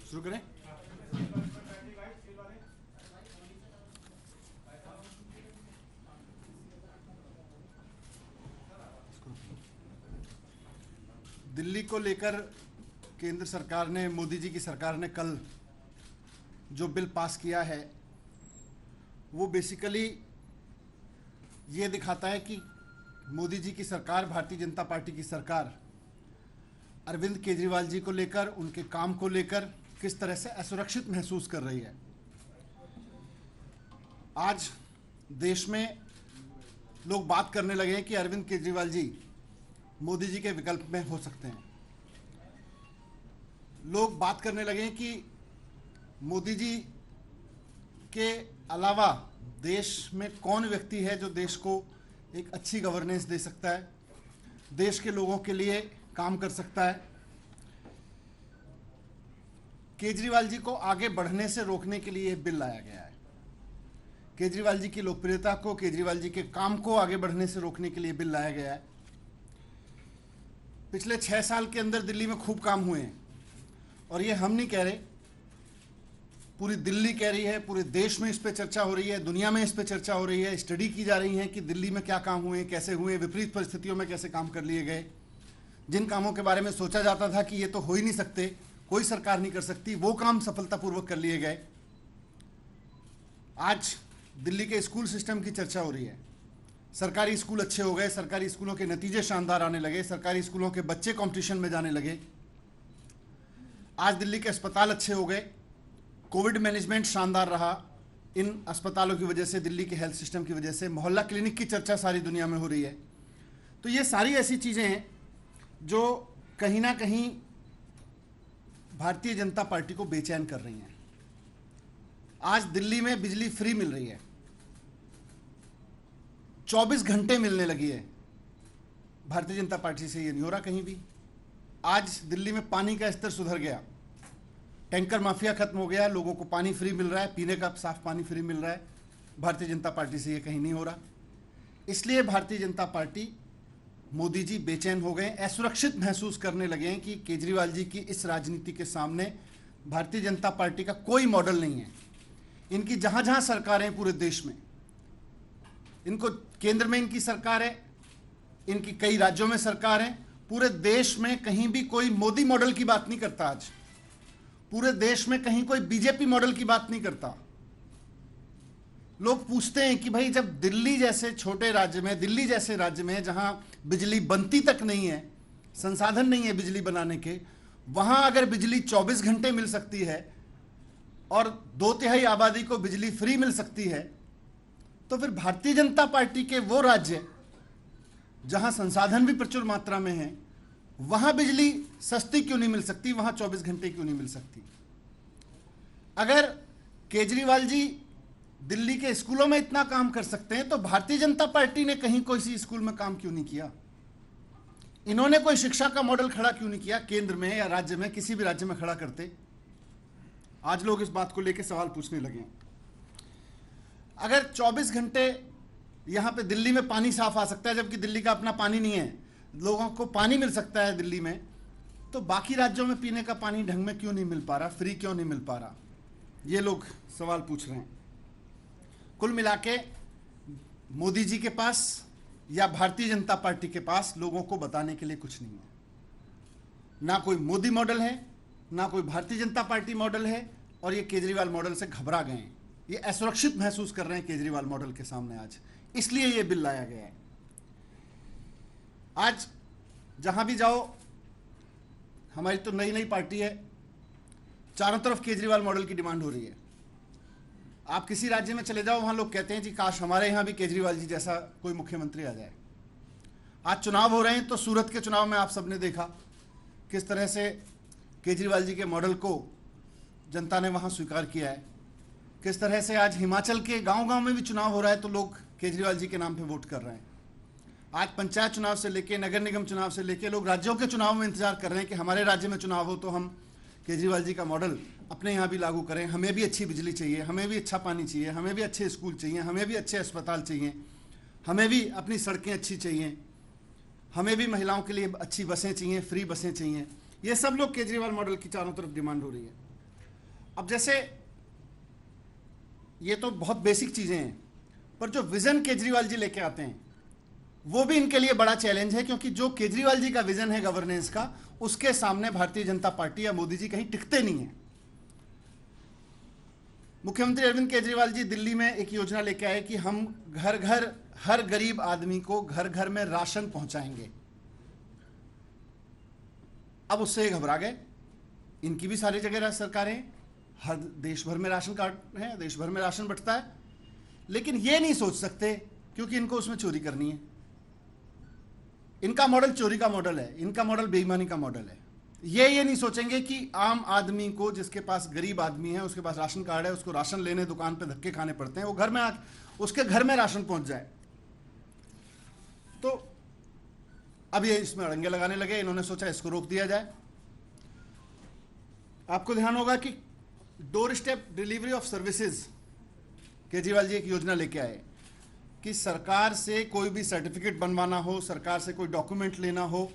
शुरू करें। दिल्ली को लेकर केंद्र सरकार ने, मोदी जी की सरकार ने कल जो बिल पास किया है वो बेसिकली ये दिखाता है कि मोदी जी की सरकार, भारतीय जनता पार्टी की सरकार अरविंद केजरीवाल जी को लेकर, उनके काम को लेकर किस तरह से असुरक्षित महसूस कर रही है। आज देश में लोग बात करने लगे हैं कि अरविंद केजरीवाल जी मोदी जी के विकल्प में हो सकते हैं। लोग बात करने लगे हैं कि मोदी जी के अलावा देश में कौन व्यक्ति है जो देश को एक अच्छी गवर्नेंस दे सकता है, देश के लोगों के लिए काम कर सकता है। केजरीवाल जी को आगे बढ़ने से रोकने के लिए यह बिल लाया गया है। केजरीवाल जी की लोकप्रियता को, केजरीवाल जी के काम को आगे बढ़ने से रोकने के लिए बिल लाया गया है। पिछले 6 साल के अंदर दिल्ली में खूब काम हुए हैं और ये हम नहीं कह रहे, पूरी दिल्ली कह रही है, पूरे देश में इस पे चर्चा हो रही है, दुनिया में इस पे चर्चा हो रही है। स्टडी की जा रही है कि दिल्ली में क्या काम हुए, कैसे हुए, विपरीत परिस्थितियों में कैसे काम कर लिए गए। जिन कामों के बारे में सोचा जाता था कि ये तो हो ही नहीं सकते, कोई सरकार नहीं कर सकती, वो काम सफलतापूर्वक कर लिए गए। आज दिल्ली के स्कूल सिस्टम की चर्चा हो रही है। सरकारी स्कूल अच्छे हो गए, सरकारी स्कूलों के नतीजे शानदार आने लगे, सरकारी स्कूलों के बच्चे कंपटीशन में जाने लगे। आज दिल्ली के अस्पताल अच्छे हो गए, कोविड मैनेजमेंट शानदार रहा। इन अस्पतालों की वजह से, दिल्ली के हेल्थ सिस्टम की वजह से मोहल्ला क्लिनिक की चर्चा सारी दुनिया में हो रही है। तो ये सारी ऐसी चीज़ें हैं जो कहीं ना कहीं भारतीय जनता पार्टी को बेचैन कर रही हैं। आज दिल्ली में बिजली फ्री मिल रही है, 24 घंटे मिलने लगी है। भारतीय जनता पार्टी से ये नहीं हो रहा कहीं भी। आज दिल्ली में पानी का स्तर सुधर गया, टैंकर माफिया खत्म हो गया, लोगों को पानी फ्री मिल रहा है, पीने का साफ पानी फ्री मिल रहा है। भारतीय जनता पार्टी से ये कहीं नहीं हो रहा। इसलिए भारतीय जनता पार्टी, मोदी जी बेचैन हो गए, असुरक्षित महसूस करने लगे हैं कि केजरीवाल जी की इस राजनीति के सामने भारतीय जनता पार्टी का कोई मॉडल नहीं है। इनकी जहां जहां सरकार है पूरे देश में, इनको केंद्र में इनकी सरकार है, इनकी कई राज्यों में सरकार है, पूरे देश में कहीं भी कोई मोदी मॉडल की बात नहीं करता। आज पूरे देश में कहीं कोई बीजेपी मॉडल की बात नहीं करता। लोग पूछते हैं कि भाई जब दिल्ली जैसे छोटे राज्य में, दिल्ली जैसे राज्य में जहां बिजली बनती तक नहीं है, संसाधन नहीं है बिजली बनाने के, वहां अगर बिजली 24 घंटे मिल सकती है और 2/3 आबादी को बिजली फ्री मिल सकती है, तो फिर भारतीय जनता पार्टी के वो राज्य जहां संसाधन भी प्रचुर मात्रा में है, वहां बिजली सस्ती क्यों नहीं मिल सकती, वहां 24 घंटे क्यों नहीं मिल सकती। अगर केजरीवाल जी दिल्ली के स्कूलों में इतना काम कर सकते हैं तो भारतीय जनता पार्टी ने कहीं कोई सी स्कूल में काम क्यों नहीं किया? इन्होंने कोई शिक्षा का मॉडल खड़ा क्यों नहीं किया? केंद्र में या राज्य में, किसी भी राज्य में खड़ा करते। आज लोग इस बात को लेकर सवाल पूछने लगे। अगर 24 घंटे यहां पे दिल्ली में पानी साफ आ सकता है, जबकि दिल्ली का अपना पानी नहीं है, लोगों को पानी मिल सकता है दिल्ली में, तो बाकी राज्यों में पीने का पानी ढंग में क्यों नहीं मिल पा रहा, फ्री क्यों नहीं मिल पा रहा? ये लोग सवाल पूछ रहे हैं। कुल मिला के मोदी जी के पास या भारतीय जनता पार्टी के पास लोगों को बताने के लिए कुछ नहीं है। ना कोई मोदी मॉडल है, ना कोई भारतीय जनता पार्टी मॉडल है, और ये केजरीवाल मॉडल से घबरा गए हैं। ये असुरक्षित महसूस कर रहे हैं केजरीवाल मॉडल के सामने आज, इसलिए ये बिल लाया गया है। आज जहां भी जाओ, हमारी तो नई नई पार्टी है, चारों तरफ केजरीवाल मॉडल की डिमांड हो रही है। आप किसी राज्य में चले जाओ, वहां लोग कहते हैं जी काश हमारे यहां भी केजरीवाल जी जैसा कोई मुख्यमंत्री आ जाए। आज चुनाव हो रहे हैं, तो सूरत के चुनाव में आप सबने देखा किस तरह से केजरीवाल जी के मॉडल को जनता ने वहां स्वीकार किया है। किस तरह से आज हिमाचल के गांव-गांव में भी चुनाव हो रहा है तो लोग केजरीवाल जी के नाम पे वोट कर रहे हैं। आज पंचायत चुनाव से लेके, नगर निगम चुनाव से लेके, लोग राज्यों के चुनाव में इंतजार कर रहे हैं कि हमारे राज्य में चुनाव हो तो हम केजरीवाल जी का मॉडल अपने यहाँ भी लागू करें। हमें भी अच्छी बिजली चाहिए, हमें भी अच्छा पानी चाहिए, हमें भी अच्छे स्कूल चाहिए, हमें भी अच्छे अस्पताल चाहिए, हमें भी अपनी सड़कें अच्छी चाहिए, हमें भी महिलाओं के लिए अच्छी बसें चाहिए, फ्री बसें चाहिए। ये सब लोग केजरीवाल मॉडल की चारों तरफ डिमांड हो रही है। अब जैसे ये तो बहुत बेसिक चीजें हैं, पर जो विजन केजरीवाल जी लेके आते हैं वो भी इनके लिए बड़ा चैलेंज है, क्योंकि जो केजरीवाल जी का विजन है गवर्नेंस का, उसके सामने भारतीय जनता पार्टी या मोदी जी कहीं टिकते नहीं है। मुख्यमंत्री अरविंद केजरीवाल जी दिल्ली में एक योजना लेके आए कि हम घर घर हर गरीब आदमी को घर घर में राशन पहुंचाएंगे। अब उससे ये घबरा गए। इनकी भी सारी जगह सरकारें, हर देश भर में राशन कार्ड है, देश भर में राशन बंटता है, लेकिन ये नहीं सोच सकते क्योंकि इनको उसमें चोरी करनी है। इनका मॉडल चोरी का मॉडल है, इनका मॉडल बेईमानी का मॉडल है। ये नहीं सोचेंगे कि आम आदमी को, जिसके पास गरीब आदमी है, उसके पास राशन कार्ड है, उसको राशन लेने दुकान पे धक्के खाने पड़ते हैं, वो घर में उसके घर में राशन पहुंच जाए। तो अब ये इसमें अड़ंगे लगाने लगे। इन्होंने सोचा इसको रोक दिया जाए। आपको ध्यान होगा कि door step delivery of services, Kejriwal ji एक योजना लेके आए कि सरकार से कोई भी सर्टिफिकेट बनवाना हो, सरकार से कोई डॉक्यूमेंट लेना हो,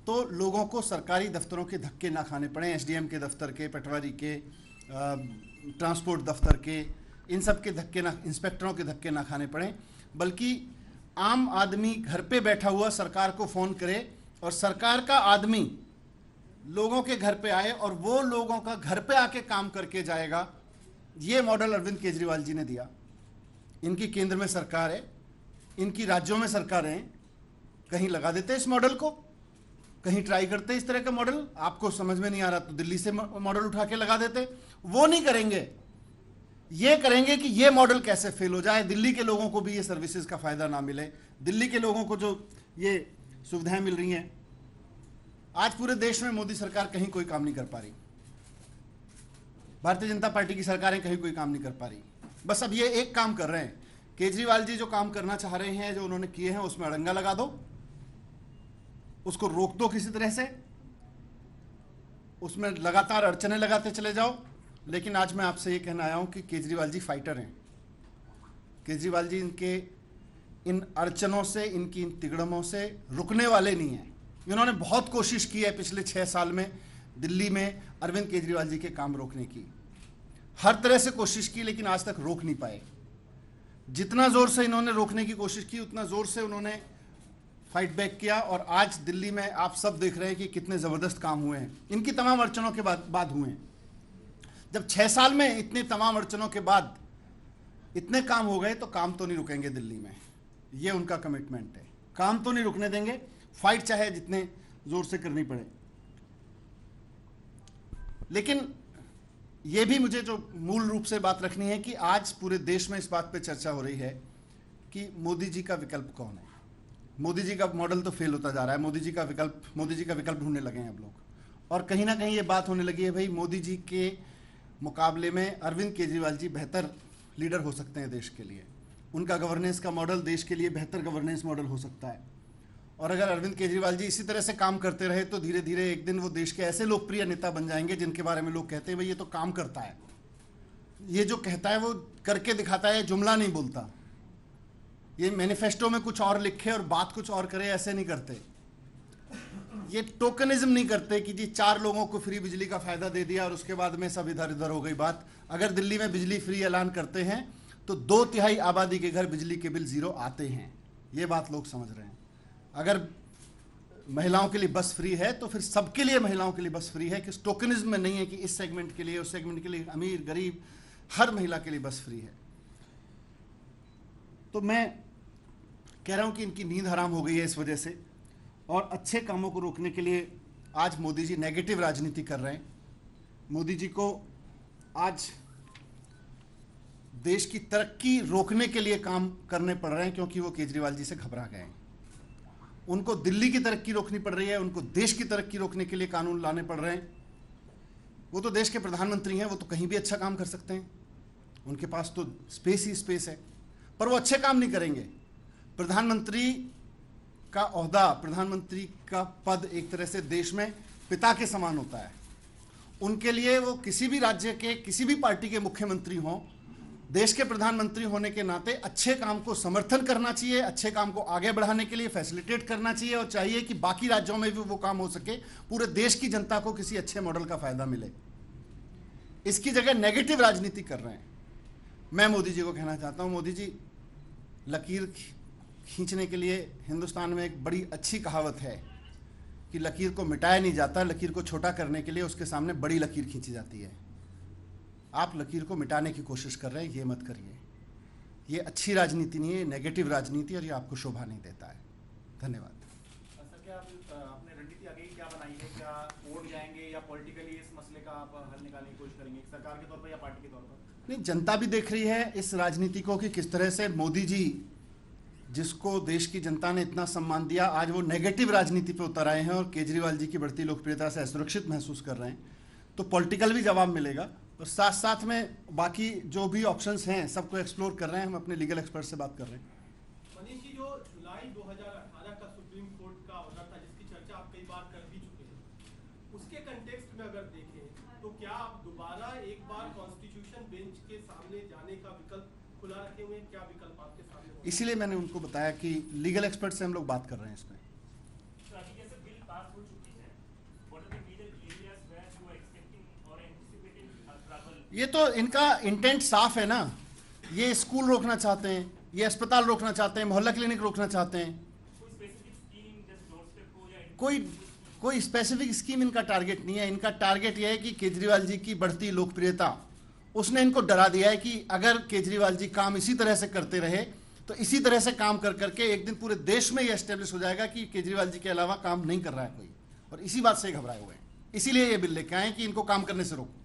तो लोगों को सरकारी दफ्तरों के धक्के ना खाने पड़े, एसडीएम के दफ्तर के, पटवारी के, ट्रांसपोर्ट दफ्तर के, इन सब के धक्के ना, इंस्पेक्टरों के धक्के ना खाने पड़े, बल्कि आम आदमी घर पे बैठा हुआ सरकार को फ़ोन करे और सरकार का आदमी लोगों के घर पे आए और वो लोगों का घर पे आके काम करके जाएगा। ये मॉडल अरविंद केजरीवाल जी ने दिया। इनकी केंद्र में सरकार है, इनकी राज्यों में सरकारें हैं, कहीं लगा देते इस मॉडल को, कहीं ट्राई करते इस तरह का मॉडल। आपको समझ में नहीं आ रहा तो दिल्ली से मॉडल उठा के लगा देते। वो नहीं करेंगे, ये करेंगे कि ये मॉडल कैसे फेल हो जाए, दिल्ली के लोगों को भी ये सर्विसेज का फायदा ना मिले, दिल्ली के लोगों को जो ये सुविधाएं मिल रही हैं। आज पूरे देश में मोदी सरकार कहीं कोई काम नहीं कर पा रही, भारतीय जनता पार्टी की सरकारें कहीं कोई काम नहीं कर पा रही। बस अब ये एक काम कर रहे हैं, केजरीवाल जी जो काम करना चाह रहे हैं, जो उन्होंने किए हैं, उसमें अड़ंगा लगा दो, उसको रोक दो किसी तरह से, उसमें लगातार अड़चने लगाते चले जाओ। लेकिन आज मैं आपसे ये कहना आया हूं कि केजरीवाल जी फाइटर हैं। केजरीवाल जी इनके इन अड़चनों से, इनकी इन तिगड़मों से रुकने वाले नहीं हैं। इन्होंने बहुत कोशिश की है पिछले 6 साल में दिल्ली में अरविंद केजरीवाल जी के काम रोकने की, हर तरह से कोशिश की, लेकिन आज तक रोक नहीं पाए। जितना जोर से इन्होंने रोकने की कोशिश की, उतना जोर से उन्होंने फाइट बैक किया। और आज दिल्ली में आप सब देख रहे हैं कि कितने ज़बरदस्त काम हुए हैं, इनकी तमाम अड़चनों के बाद हुए हैं। जब 6 साल में इतनी तमाम अड़चनों के बाद इतने काम हो गए, तो काम तो नहीं रुकेंगे दिल्ली में, ये उनका कमिटमेंट है। काम तो नहीं रुकने देंगे, फाइट चाहे जितने जोर से करनी पड़े। लेकिन यह भी मुझे जो मूल रूप से बात रखनी है कि आज पूरे देश में इस बात पे चर्चा हो रही है कि मोदी जी का विकल्प कौन है। मोदी जी का मॉडल तो फेल होता जा रहा है, मोदी जी का विकल्प ढूंढने लगे हैं अब लोग। और कहीं ना कहीं ये बात होने लगी है, भाई मोदी जी के मुकाबले में अरविंद केजरीवाल जी बेहतर लीडर हो सकते हैं देश के लिए। उनका गवर्नेंस का मॉडल देश के लिए बेहतर गवर्नेंस मॉडल हो सकता है। और अगर अरविंद केजरीवाल जी इसी तरह से काम करते रहे तो धीरे धीरे एक दिन वो देश के ऐसे लोकप्रिय नेता बन जाएंगे जिनके बारे में लोग कहते हैं भाई ये तो काम करता है, ये जो कहता है वो करके दिखाता है, जुमला नहीं बोलता, ये मैनिफेस्टो में कुछ और लिखे और बात कुछ और करे, ऐसे नहीं करते। ये टोकनिज्म नहीं करते कि जी 4 लोगों को फ्री बिजली का फायदा दे दिया और उसके बाद में सब इधर उधर हो गई बात। अगर दिल्ली में बिजली फ्री ऐलान करते हैं तो 2/3 आबादी के घर बिजली के बिल 0 आते हैं, ये बात लोग समझ रहे हैं। अगर महिलाओं के लिए बस फ्री है तो फिर सबके लिए महिलाओं के लिए बस फ्री है, कि टोकनिज्म में नहीं है कि इस सेगमेंट के लिए, उस सेगमेंट के लिए, अमीर गरीब हर महिला के लिए बस फ्री है। तो मैं कह रहा हूं कि इनकी नींद हराम हो गई है इस वजह से, और अच्छे कामों को रोकने के लिए आज मोदी जी नेगेटिव राजनीति कर रहे हैं। मोदी जी को आज देश की तरक्की रोकने के लिए काम करने पड़ रहे हैं, क्योंकि वो केजरीवाल जी से घबरा गए हैं। उनको दिल्ली की तरक्की रोकनी पड़ रही है, उनको देश की तरक्की रोकने के लिए कानून लाने पड़ रहे हैं। वो तो देश के प्रधानमंत्री हैं, वो तो कहीं भी अच्छा काम कर सकते हैं, उनके पास तो स्पेस ही स्पेस है, पर वो अच्छे काम नहीं करेंगे। प्रधानमंत्री का ओहदा, प्रधानमंत्री का पद एक तरह से देश में पिता के समान होता है। उनके लिए वो किसी भी राज्य के, किसी भी पार्टी के मुख्यमंत्री हों, देश के प्रधानमंत्री होने के नाते अच्छे काम को समर्थन करना चाहिए, अच्छे काम को आगे बढ़ाने के लिए फैसिलिटेट करना चाहिए, और चाहिए कि बाकी राज्यों में भी वो काम हो सके, पूरे देश की जनता को किसी अच्छे मॉडल का फायदा मिले। इसकी जगह नेगेटिव राजनीति कर रहे हैं। मैं मोदी जी को कहना चाहता हूं, मोदी जी, लकीर खींचने के लिए हिंदुस्तान में एक बड़ी अच्छी कहावत है कि लकीर को मिटाया नहीं जाता, लकीर को छोटा करने के लिए उसके सामने बड़ी लकीर खींची जाती है। आप लकीर को मिटाने की कोशिश कर रहे हैं, ये मत करिए। ये अच्छी राजनीति नहीं है, नेगेटिव राजनीति, और ये आपको शोभा नहीं देता है। धन्यवाद। सर, क्या आपने रणनीति आगे क्या बनाई है? क्या वोट जाएंगे या पॉलिटिकली इस मसले का आप हल निकालने की कोशिश करेंगे, सरकार के तौर पर या पार्टी के तौर पर? नहीं, जनता भी देख रही है इस राजनीति को कि किस तरह से मोदी जी, जिसको देश की जनता ने इतना सम्मान दिया, आज वो नेगेटिव राजनीति पे उतर आए हैं और केजरीवाल जी की बढ़ती लोकप्रियता से असुरक्षित महसूस कर रहे हैं। तो पॉलिटिकल भी जवाब मिलेगा, और साथ साथ में बाकी जो भी ऑप्शंस हैं सबको एक्सप्लोर कर रहे हैं। हम अपने लीगल एक्सपर्ट से बात कर रहे हैं। मनीष जी, जो जुलाई 2018 का सुप्रीम कोर्ट का ऑर्डर था, जिसकी चर्चा आप कई बार कर भी चुके हैं, उसके कंटेक्स्ट में अगर देखें तो क्या आप दोबारा एक बार कॉन्स्टिट्यूशन बेंच के सामने जाने का विकल्प खुला रखे हुए हैं? क्या विकल्प आपके सामने होगा? इसीलिए मैंने उनको बताया कि लीगल एक्सपर्ट से हम लोग बात कर रहे हैं इसमें। ये तो इनका इंटेंट साफ है ना। ये स्कूल रोकना चाहते हैं, ये अस्पताल रोकना चाहते हैं, मोहल्ला क्लिनिक रोकना चाहते हैं। कोई स्पेसिफिक स्कीम इनका टारगेट नहीं है। इनका टारगेट यह है कि केजरीवाल जी की बढ़ती लोकप्रियता, उसने इनको डरा दिया है कि अगर केजरीवाल जी काम इसी तरह से करते रहे तो इसी तरह से काम कर करके एक दिन पूरे देश में यह एस्टेब्लिश हो जाएगा कि केजरीवाल जी के अलावा काम नहीं कर रहा है कोई, और इसी बात से घबराए हुए हैं। इसीलिए ये बिल लेके आए कि इनको काम करने से रोको।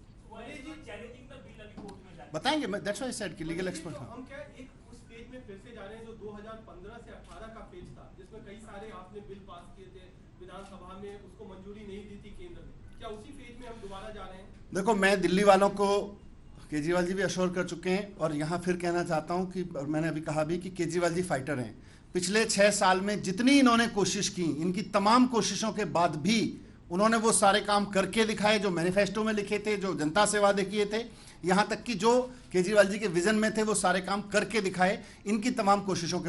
बताएंगे, दैट्स व्हाई आई सेड कि लीगल एक्सपर्ट। हम क्या एक उस पेज में फिर से जा रहे हैं जो 2015 से 18 का पेज था, जिसमें कई सारे आपने बिल पास किए थे विधानसभा में, उसको मंजूरी नहीं दी थी केंद्र में। क्या उसी पेज में हम दोबारा जा रहे हैं? देखो, मैं दिल्ली वालों को, केजरीवाल जी भी अश्योर कर चुके हैं, और यहाँ फिर कहना चाहता हूँ कि, और मैंने अभी कहा भी कि केजरीवाल जी फाइटर हैं। पिछले 6 साल में जितनी इन्होंने कोशिश की, इनकी तमाम कोशिशों के बाद भी उन्होंने वो सारे काम करके दिखाए जो मैनिफेस्टो में लिखे थे, जो जनता से वादे किए थे। यहाँ तक कि जो केजरीवाल जी के विजन में थे वो सारे काम करके दिखाए। इनकी तमाम कोशिशों के